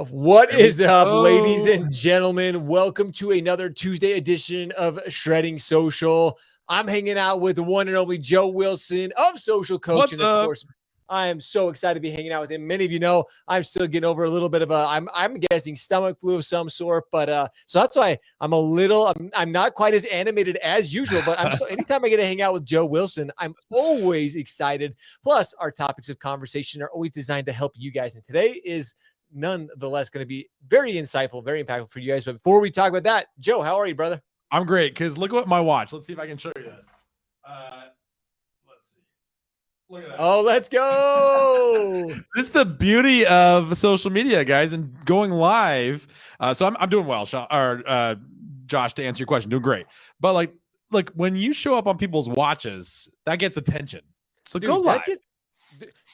What There we is up, ladies go. and gentlemen? Welcome to another Tuesday edition of Shredding Social. I'm hanging out with the one and only Joe Wilson of Social Coach. What's And of up? course, I am so excited to be hanging out with him. Many of you know I'm still getting over a little bit of I'm guessing stomach flu of some sort, but so that's why I'm not quite as animated as usual, but I'm so anytime I get to hang out with Joe Wilson, I'm always excited. Plus, our topics of conversation are always designed to help you guys. And today is nonetheless going to be very insightful, very impactful for you guys. But before we talk about that, Joe, how are you, brother? I'm great because look at my watch. Let's see if I can show you this. Let's see. Look at that. Oh, let's go. This is the beauty of social media, guys, and going live. So I'm doing well, Sean, or Josh, to answer your question, doing great. But like when you show up on people's watches, that gets attention. So Dude, go live.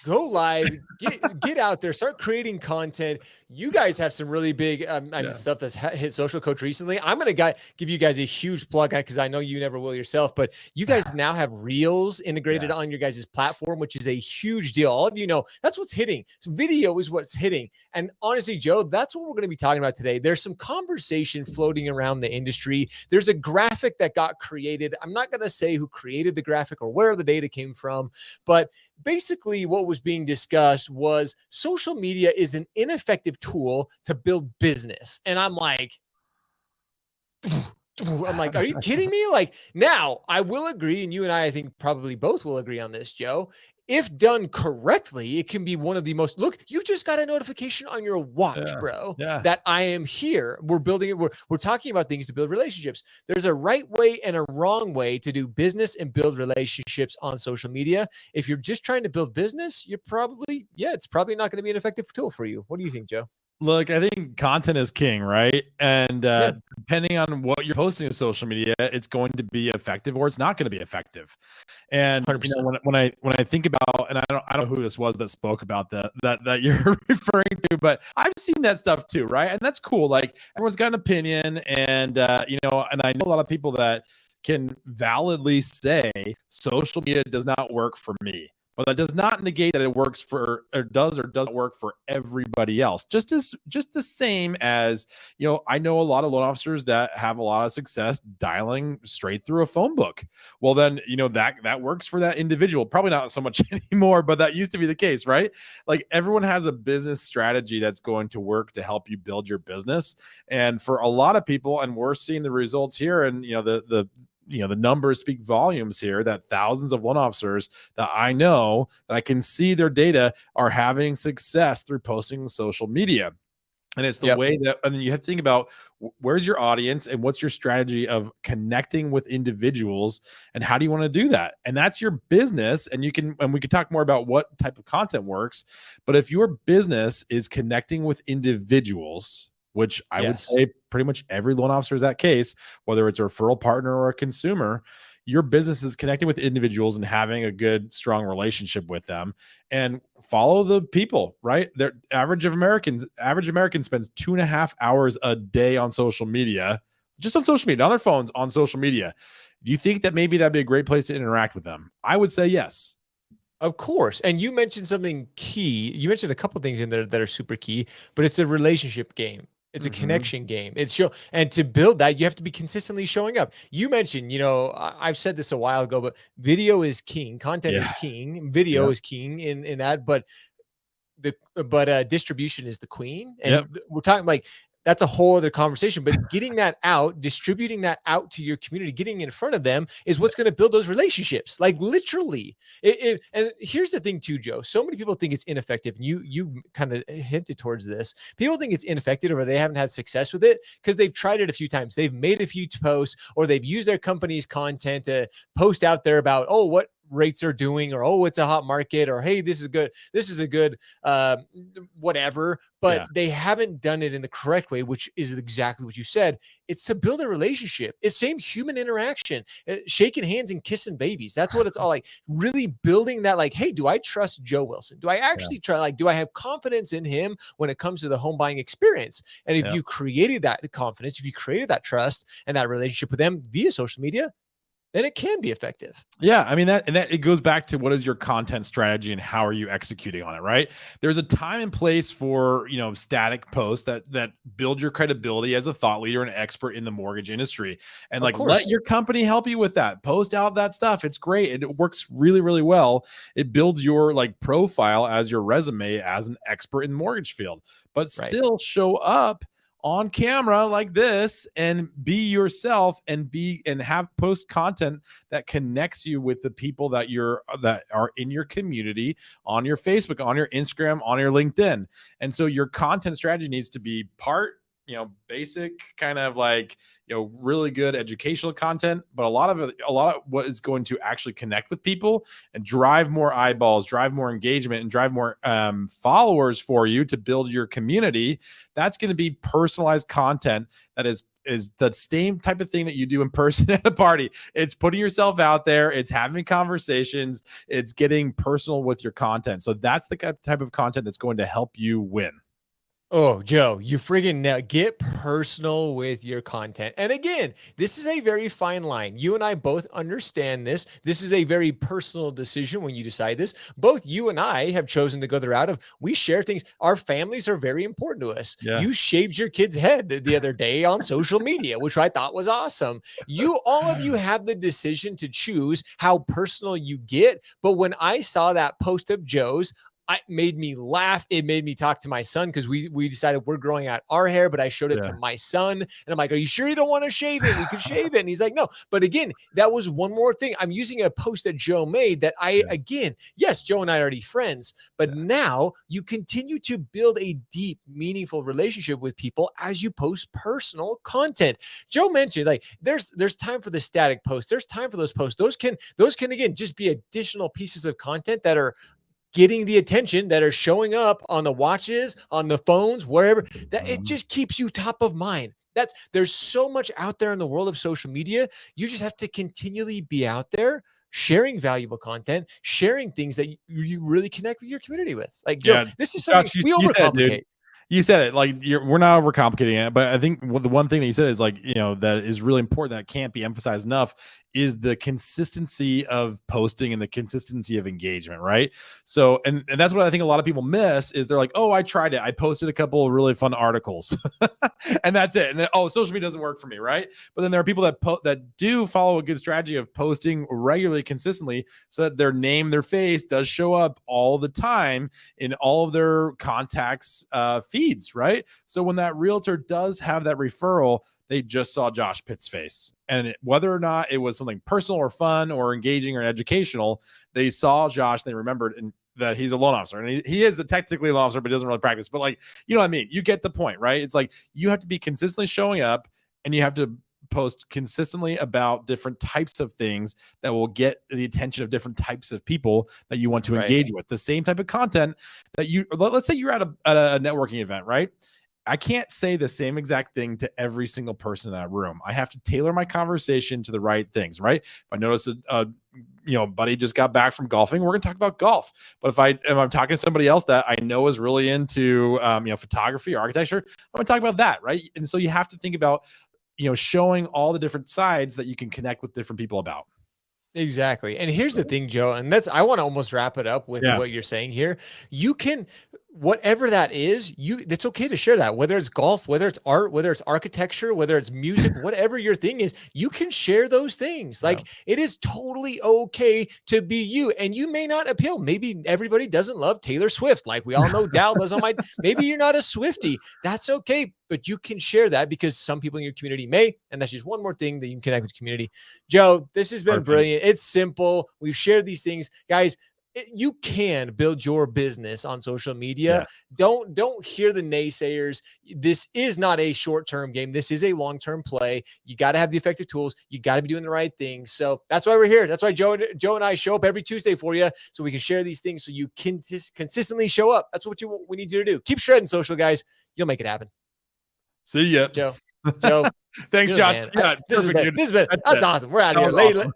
Go live, get out there, start creating content. You guys have some really big stuff that's hit Social Coach recently. I'm going to give you guys a huge plug because I know you never will yourself, but you guys now have Reels integrated on your guys' platform, which is a huge deal. All of you know that's what's hitting. Video is what's hitting. And honestly, Joe, that's what we're going to be talking about today. There's some conversation floating around the industry. There's a graphic that got created. I'm not going to say who created the graphic or where the data came from, but basically what was being discussed was social media is an ineffective tool to build business. And I'm like, are you kidding me? Like, now I will agree, and you and I think probably both will agree on this, Joe. If done correctly, it can be one of the most, look, you just got a notification on your watch, bro, that I am here. We're building it. We're talking about things to build relationships. There's a right way and a wrong way to do business and build relationships on social media. If you're just trying to build business, you're probably, it's probably not going to be an effective tool for you. What do you think, Joe? Look, I think content is king, right? And depending on what you're posting to social media, it's going to be effective or it's not going to be effective. And you know, when I think about, and I don't know who this was that spoke about that you're referring to, but I've seen that stuff too, right? And that's cool. Like everyone's got an opinion, and and I know a lot of people that can validly say social media does not work for me. But that does not negate that it works for or doesn't work for everybody else. Just the same as, I know a lot of loan officers that have a lot of success dialing straight through a phone book. Well, then, that works for that individual. Probably not so much anymore, but that used to be the case, right? Like everyone has a business strategy that's going to work to help you build your business. And for a lot of people, and we're seeing the results here, and the numbers speak volumes here, that thousands of loan officers that I know that I can see their data are having success through posting social media. And it's the way that, and you have to think about where's your audience and what's your strategy of connecting with individuals and how do you want to do that? And that's your business. And we can talk more about what type of content works. But if your business is connecting with individuals, which I would say pretty much every loan officer is that case, whether it's a referral partner or a consumer, your business is connecting with individuals and having a good, strong relationship with them, and follow the people, right? The average American spends 2.5 hours a day on social media, just on social media, on their phones, on social media. Do you think that maybe that'd be a great place to interact with them? I would say yes. Of course. And you mentioned something key. You mentioned a couple things in there that are super key, but it's a relationship game. It's a connection game. And to build that, you have to be consistently showing up. You mentioned, I've said this a while ago, but video is king. Content is king. Video is king in that, but distribution is the queen. And we're talking like, that's a whole other conversation, but getting that out, distributing that out to your community, getting in front of them is what's going to build those relationships. Like literally. And here's the thing too, Joe. So many people think it's ineffective. And you kind of hinted towards this. People think it's ineffective or they haven't had success with it because they've tried it a few times. They've made a few posts or they've used their company's content to post out there about, what rates are doing, or it's a hot market, or hey, this is a good whatever, but they haven't done it in the correct way, which is exactly what you said. It's to build a relationship. It's same human interaction, shaking hands and kissing babies. That's what it's all like. Really building that, like, hey, do I trust Joe Wilson? Do I actually try? Like, do I have confidence in him when it comes to the home buying experience? And if you created that confidence, if you created that trust and that relationship with them via social media, then it can be effective. Yeah, I mean that it goes back to what is your content strategy and how are you executing on it, right? There's a time and place for, static posts that build your credibility as a thought leader and expert in the mortgage industry. And let your company help you with that. Post out that stuff. It's great. It works really, really well. It builds your profile as your resume as an expert in the mortgage field, but still show up on camera like this and be yourself and have post content that connects you with the people that are in your community, on your Facebook, on your Instagram, on your LinkedIn. And so your content strategy needs to be part, basic kind of really good educational content, but a lot of what is going to actually connect with people and drive more eyeballs, drive more engagement, and drive more followers for you to build your community. That's going to be personalized content that is the same type of thing that you do in person at a party. It's putting yourself out there. It's having conversations. It's getting personal with your content. So that's the type of content that's going to help you win. Oh, Joe, you friggin' get personal with your content. And again, this is a very fine line. You and I both understand this. This is a very personal decision when you decide this. Both you and I have chosen to go the route of we share things. Our families are very important to us. Yeah. You shaved your kid's head the other day on social media, which I thought was awesome. All of you have the decision to choose how personal you get. But when I saw that post of Joe's, it made me laugh. It made me talk to my son because we decided we're growing out our hair, but I showed it to my son and I'm like, are you sure you don't want to shave it? We could shave it. And he's like, no. But again, that was one more thing. I'm using a post that Joe made that again, yes, Joe and I are already friends, but now you continue to build a deep, meaningful relationship with people as you post personal content. Joe mentioned there's time for the static posts. There's time for those posts. Those can again, just be additional pieces of content that are getting the attention, that are showing up on the watches, on the phones, wherever, that it just keeps you top of mind. There's so much out there in the world of social media. You just have to continually be out there sharing valuable content, sharing things that you really connect with your community with. Joe, this is something we overcomplicate. You said it we're not overcomplicating it, but I think the one thing that you said is that is really important that can't be emphasized enough is the consistency of posting and the consistency of engagement, right? So, and that's what I think a lot of people miss is they're like, oh, I tried it. I posted a couple of really fun articles and that's it. And then, social media doesn't work for me, right? But then there are people that do follow a good strategy of posting regularly, consistently, so that their name, their face does show up all the time in all of their contacts feeds, right? So when that realtor does have that referral, they just saw Josh Pitt's face. And whether or not it was something personal or fun or engaging or educational, they saw Josh, they remembered that he's a loan officer. And he is technically a loan officer, but doesn't really practice. But you know what I mean? You get the point, right? It's you have to be consistently showing up and you have to post consistently about different types of things that will get the attention of different types of people that you want to engage with. The same type of content that let's say you're at a networking event, right? I can't say the same exact thing to every single person in that room. I have to tailor my conversation to the right things, right? If I notice buddy just got back from golfing, we're going to talk about golf. But if I'm talking to somebody else that I know is really into, photography or architecture, I'm going to talk about that, right? And so you have to think about, showing all the different sides that you can connect with different people about. Exactly. And here's the thing, Joe, and I want to almost wrap it up with what you're saying here. You can, whatever that is, it's okay to share that, whether it's golf, whether it's art, whether it's architecture, whether it's music, whatever your thing is, you can share those things. It is totally okay to be you, and you may not appeal. Maybe everybody doesn't love Taylor Swift. Like we all know Dal does on maybe you're not a Swiftie. That's okay. But you can share that because some people in your community may, and that's just one more thing that you can connect with the community. Joe, this has been brilliant. It's simple. We've shared these things, guys. You can build your business on social media. Yeah. Don't hear the naysayers. This is not a short-term game. This is a long-term play. You got to have the effective tools. You got to be doing the right things. So that's why we're here. That's why Joe and I show up every Tuesday for you, so we can share these things so you can consistently show up. That's what we need you to do. Keep shredding social, guys. You'll make it happen. See ya, Joe. Thanks, Josh. Yeah, that's awesome. We're out of here. Awesome.